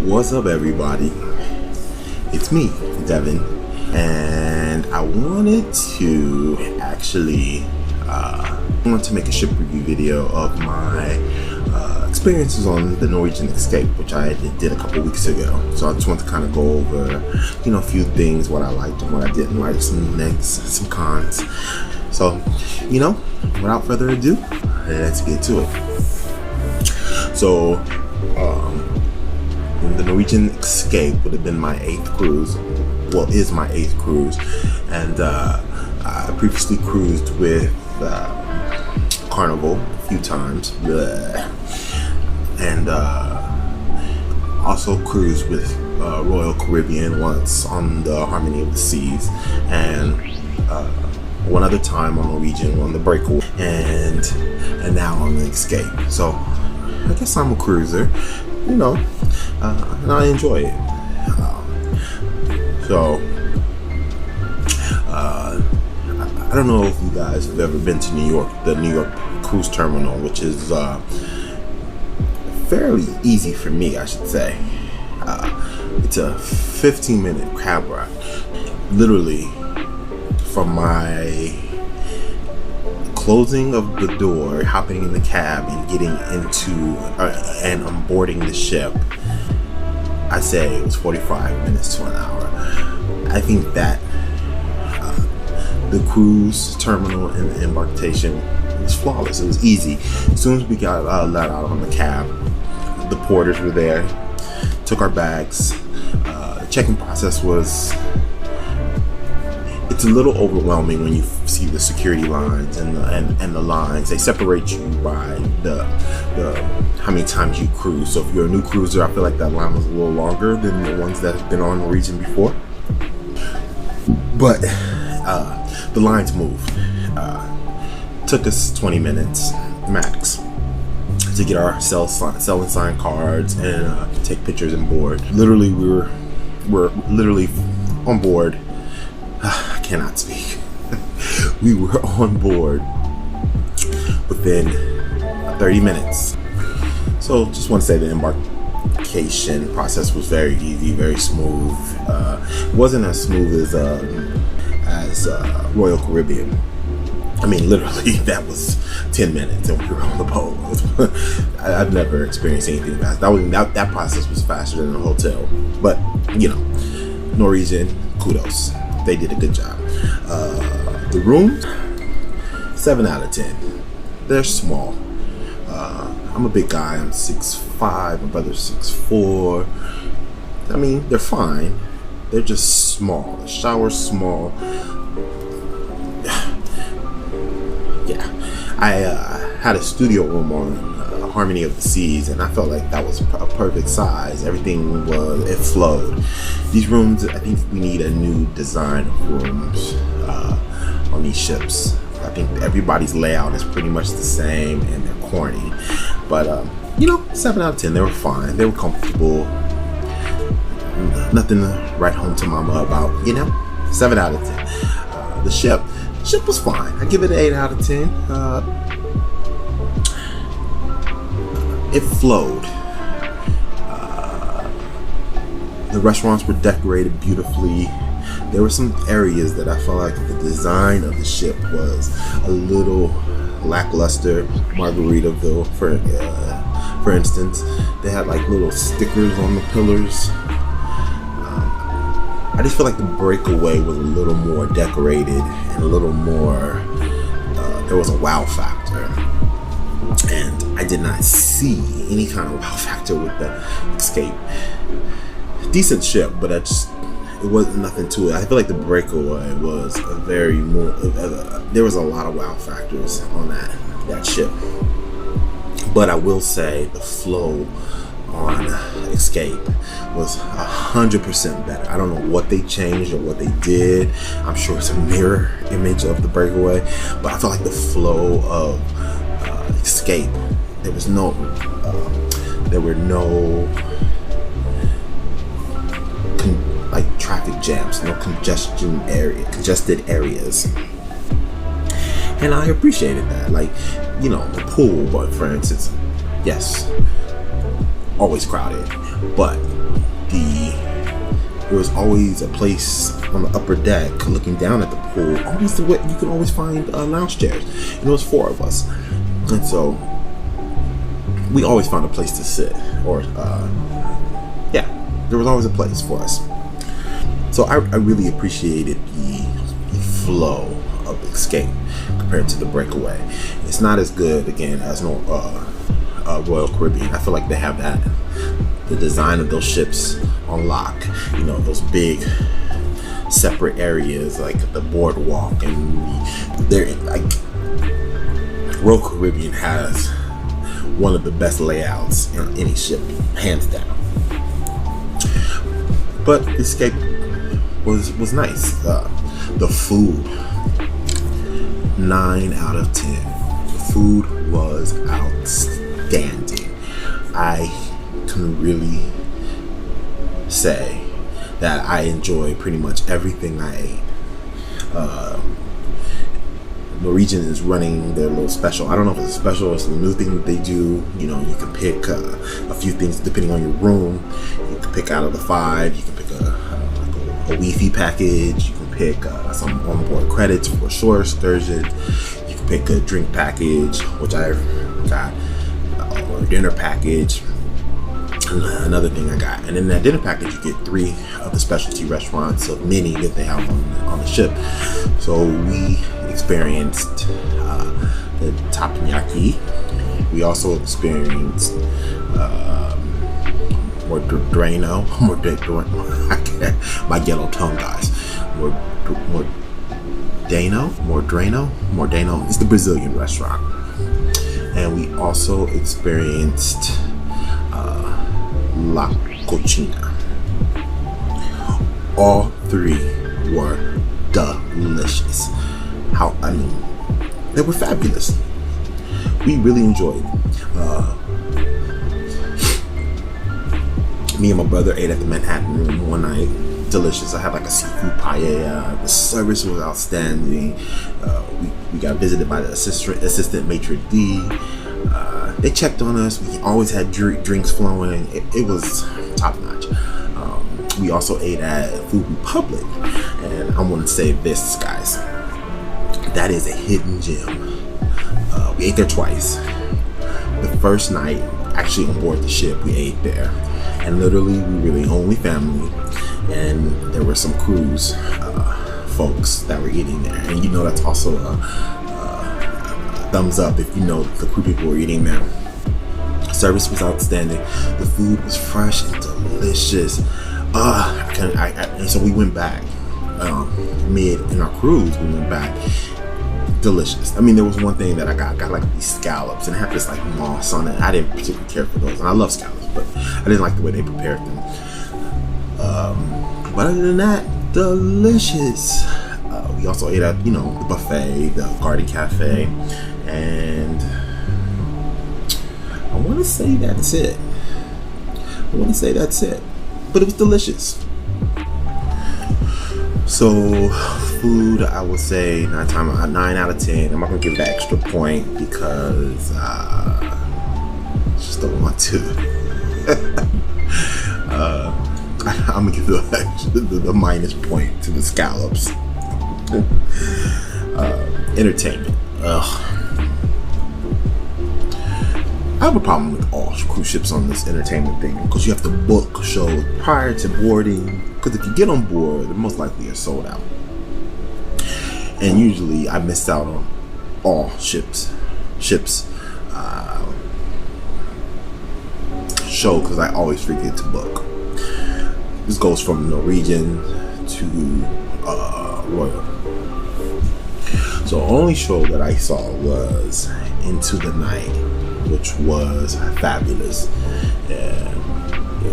What's up, everybody? It's me, Devin, and I wanted to actually make a ship review video of my experiences on the Norwegian Escape, which I did a couple weeks ago. So I just want to kind of go over, a few things, what I liked and what I didn't like, some negs, some cons. So, without further ado, let's get to it. So, the Norwegian Escape would have been my 8th cruise. Well, is my 8th cruise, and I previously cruised with Carnival a few times, and also cruised with Royal Caribbean once on the Harmony of the Seas, and one other time on Norwegian on the Breakaway, and now on the Escape. So I guess I'm a cruiser, and I enjoy it. I don't know if you guys have ever been to New York, the New York cruise terminal, which is fairly easy for me, I should say. It's a 15-minute cab ride, literally from my closing of the door, hopping in the cab, and getting into and onboarding the ship. I say it was 45 minutes to an hour. I think that the cruise terminal and the embarkation was flawless. It was easy. As soon as we got let out on the cab, the porters were there, took our bags. The check-in process was, it's a little overwhelming when you see the security lines and the lines. They separate you by the how many times you cruise. So if you're a new cruiser, I feel like that line was a little longer than the ones that have been on Norwegian before. But the lines moved. Took us 20 minutes max to get our sell and sign cards and take pictures and board. Literally, we're literally on board. I cannot speak. We were on board within 30 minutes. So just want to say the embarkation process was very easy, very smooth. It wasn't as smooth as Royal Caribbean. I mean, literally, that was 10 minutes and we were on the boat. I've never experienced anything fast. That process was faster than a hotel. But, Norwegian, kudos. They did a good job. The rooms, 7 out of 10. They're small. I'm a big guy. I'm 6'5". My brother's 6'4". I mean, they're fine. They're just small. The shower's small. Yeah. I had a studio room on Harmony of the Seas, and I felt like that was a perfect size. Everything it flowed. These rooms, I think we need a new design of rooms on these ships. I think everybody's layout is pretty much the same, and they're corny. But 7 out of 10. They were fine. They were comfortable. Nothing to write home to mama about. 7 out of 10. The ship was fine. I give it an 8 out of 10. It flowed. The restaurants were decorated beautifully. There were some areas that I felt like the design of the ship was a little lackluster. Margaritaville, for instance, they had like little stickers on the pillars. I just feel like the Breakaway was a little more decorated and a little more, there was a wow factor. And I did not see any kind of wow factor with the Escape. Decent ship, but it wasn't nothing to it. I feel like the Breakaway was there was a lot of wow factors on that ship. But I will say the flow on Escape was 100% better. I don't know what they changed or what they did. I'm sure it's a mirror image of the Breakaway, but I felt like the flow of Escape, there were no traffic jams, no congested areas, and I appreciated that. The pool, but for instance, yes, always crowded, but there was always a place on the upper deck looking down at the pool. Always the way you could always find lounge chairs. And there was 4 of us, and so we always found a place to sit. Or yeah, there was always a place for us. So I really appreciated the flow of Escape compared to the Breakaway. It's not as good again as Royal Caribbean. I feel like they have the design of those ships on lock. You know, those big separate areas like the boardwalk, and they're like Royal Caribbean has one of the best layouts in any ship, hands down. But Escape was nice. The food, 9 out of 10. The food was outstanding. I can really say that I enjoyed pretty much everything I ate. Norwegian is running their little special. I don't know if it's a special or it's a new thing that they do. You know, you can pick a few things depending on your room. You can pick out of the 5. You can pick a Wi-Fi package. You can pick some onboard credits for a shore excursion. You can pick a drink package, which I got, or a dinner package. Another thing I got, and in that dinner package you get 3 of the specialty restaurants of many that they have on the ship. So we experienced the tapenaki. We also experienced my yellow tongue, guys. Mordeno is the Brazilian restaurant, and we also experienced La Cochina. All 3 were delicious. They were fabulous. We really enjoyed. Me and my brother ate at the Manhattan Room one night. Delicious. I had like a seafood paella. The service was outstanding. We got visited by the assistant maitre d'. They checked on us. We always had drinks flowing. It was top notch. We also ate at Food Republic, and I want to say this, guys. That is a hidden gem. We ate there twice. The first night, actually on board the ship, we ate there, and literally we were the only family, and there were some cruise folks that were eating there, and you know that's also a thumbs up if you know the crew people were eating there. Service was outstanding. The food was fresh and delicious. And so we went back. Mid in our cruise, we went back. Delicious. I mean, there was one thing that I got like these scallops, and it had this like moss on it. I didn't particularly care for those, and I love scallops, but I didn't like the way they prepared them. But other than that, delicious. We also ate at, the buffet, the Garden Cafe, and I want to say that's it. But it was delicious. So food, I would say 9 out of 10. I'm not gonna give it that extra point because just don't want to. I'm gonna give the minus point to the scallops. Entertainment. I have a problem with all cruise ships on this entertainment thing because you have to book shows prior to boarding. Because if you get on board, they're most likely are sold out. And usually I missed out on all ships show because I always forget to book. This goes from Norwegian to Royal. So the only show that I saw was Into the Night, which was fabulous. And it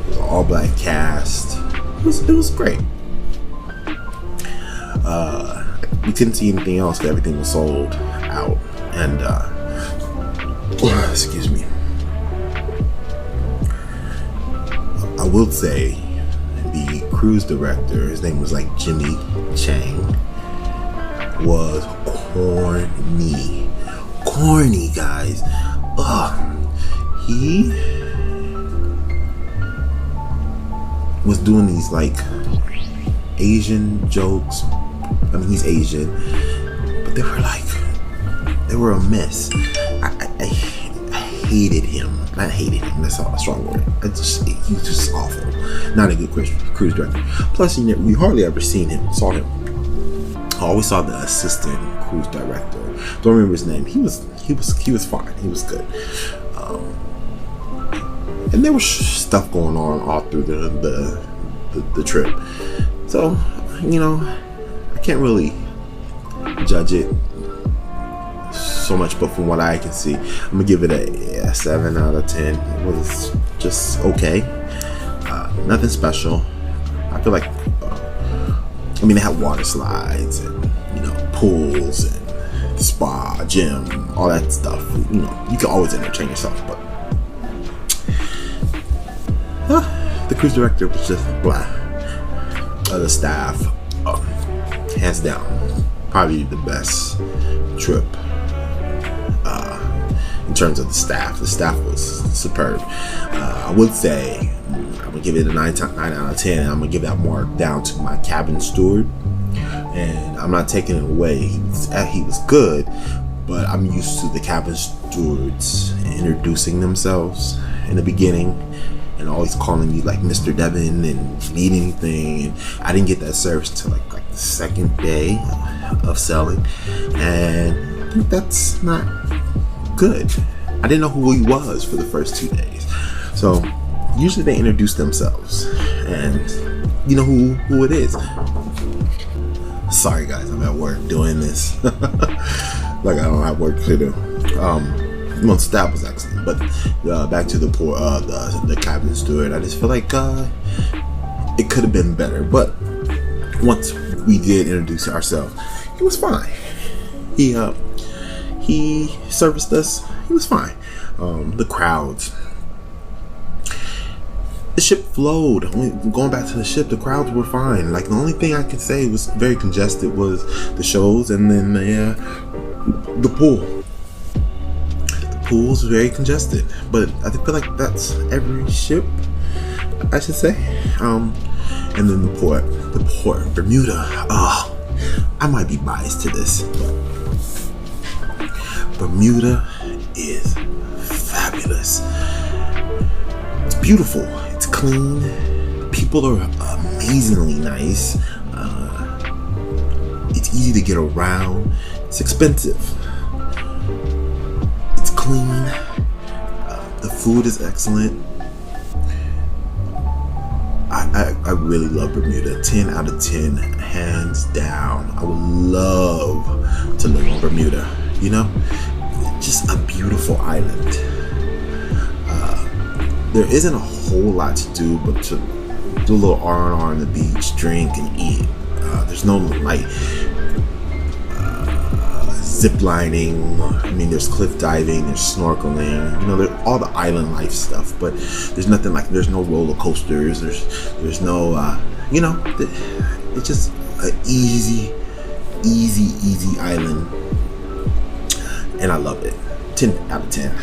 was an all-black cast. It was great. We couldn't see anything else because everything was sold out. And excuse me. I will say the cruise director, his name was like Jimmy Chang, was corny, guys. was doing these like Asian jokes. I mean, he's Asian, but they were a mess. I hated him. Not hated him. That's a strong word. He's just awful. Not a good cruise director. Plus, we hardly ever saw him. I always saw the assistant cruise director. Don't remember his name. He was fine. He was good. And there was stuff going on all through the trip. So, I can't really judge it so much, but from what I can see, I'm gonna give it a 7 out of 10. It was just okay. Nothing special. I feel like, they had water slides and pools and spa, gym, all that stuff. You can always entertain yourself, but the cruise director was just blah. The staff, hands down, probably the best trip in terms of the staff. The staff was superb. I would say I'm gonna give it a 9 out of 10. I'm gonna give that mark down to my cabin steward, and I'm not taking it away. He was good, but I'm used to the cabin stewards introducing themselves in the beginning and always calling me like Mr. Devin and need anything. And I didn't get that service till like the second day of sailing, and I think that's not good. I didn't know who he was for the first 2 days. So usually they introduce themselves, and you know who it is. Sorry guys, I'm at work doing this. Like I don't have work to do. The staff was excellent, but back to the cabin steward. I just feel like it could have been better. But once we did introduce ourselves, he was fine. He serviced us. He was fine. The crowds. The ship flowed. Going back to the ship, the crowds were fine. Like the only thing I could say was very congested was the shows, and then the pool. Pool's very congested, but I feel like that's every ship, I should say. And then the port, Bermuda. I might be biased to this, but Bermuda is fabulous. It's beautiful. It's clean. People are amazingly nice. It's easy to get around. It's expensive. Clean. The food is excellent. I really love Bermuda. 10 out of 10, hands down. I would love to live on Bermuda. Just a beautiful island. There isn't a whole lot to do but to do a little R&R on the beach, drink and eat. There's no zip lining. There's cliff diving, there's snorkeling, there's all the island life stuff, but there's nothing like, there's no roller coasters, there's no it's just an easy island, and I love it. 10 out of 10.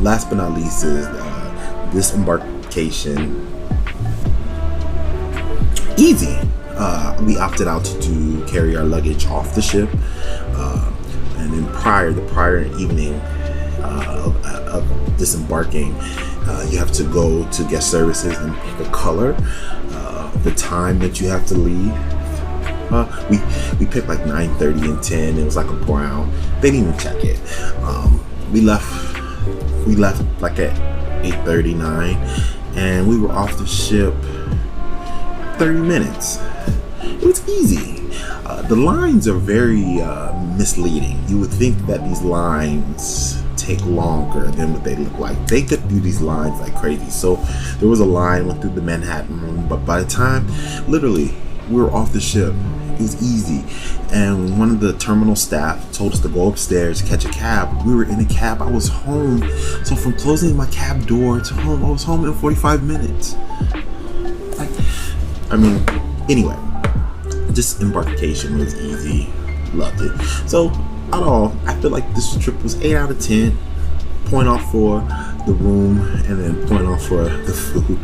Last but not least is this embarkation. Easy. We opted out to carry our luggage off the ship, and then the prior evening of disembarking, you have to go to guest services and pick a color, the time that you have to leave. We picked like 9:30 and 10. It was like a brown. They didn't even check it. We left like at 8:39, and we were off the ship 30 minutes. It was easy. The lines are very misleading. You would think that these lines take longer than what they look like. They could do these lines like crazy. So there was a line went through the Manhattan, but by the time literally we were off the ship, it was easy. And one of the terminal staff told us to go upstairs, catch a cab. We were in a cab. I was home. So from closing my cab door to home, I was home in 45 minutes. Anyway, this embarkation was easy. Loved it. So, all in all, I feel like this trip was 8 out of 10. Point off for the room and then point off for the food.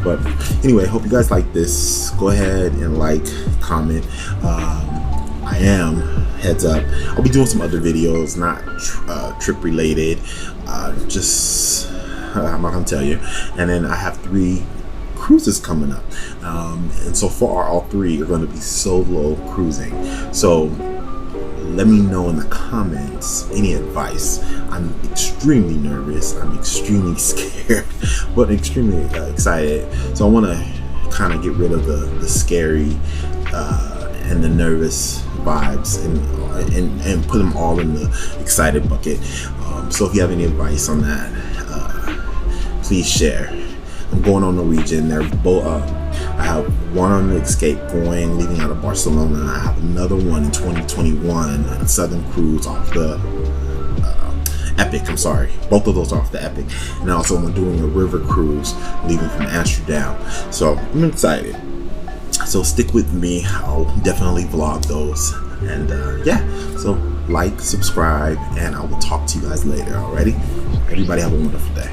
But anyway, hope you guys like this. Go ahead and like, comment. I am, heads up, I'll be doing some other videos, not trip related, just I'm not gonna tell you. And then I have 3 cruises coming up, and so far all 3 are going to be solo cruising. So let me know in the comments any advice. I'm extremely nervous, I'm extremely scared, but extremely excited. So I want to kind of get rid of the scary and the nervous vibes and put them all in the excited bucket. So if you have any advice on that, please share. I'm going on Norwegian. They're both. I have one on the Escape leaving out of Barcelona. I have another one in 2021, a Southern cruise off the Epic. I'm sorry, both of those are off the Epic. And also I'm doing a river cruise leaving from Amsterdam. So I'm excited. So stick with me. I'll definitely vlog those. And yeah, so like, subscribe, and I will talk to you guys later. Alrighty, everybody have a wonderful day.